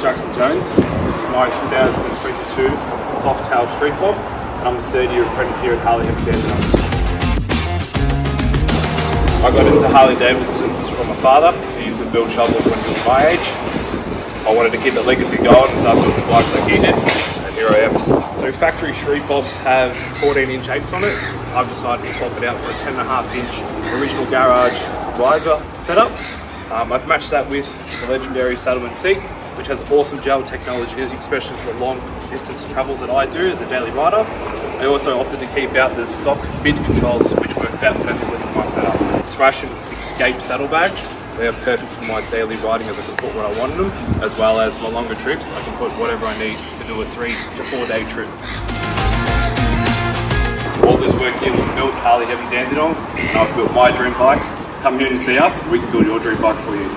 Jones. This is my 2022 soft tail street bob, and I'm the third year apprentice here at Harley-Heaven Dandenong. I got into Harley-Davidsons from my father. He used to build shovels when he was my age. I wanted to keep the legacy going and start building bikes like he did, and here I am. So factory street bobs have 14-inch apes on it. I've decided to swap it out for a 10.5-inch original garage riser setup. I've matched that with the legendary Saddleman seat, which has awesome gel technology, especially for the long distance travels that I do as a daily rider. I also opted to keep out the stock mid controls, which work out perfectly for my setup. Thrash and Escape saddlebags, they are perfect for my daily riding, as I can put what I want in them, as well as my longer trips. I can put whatever I need to do a 3 to 4 day trip. All this work here was built Harley-Heaven Dandenong, and I've built my dream bike. Come here and see us, and we can build your dream bike for you.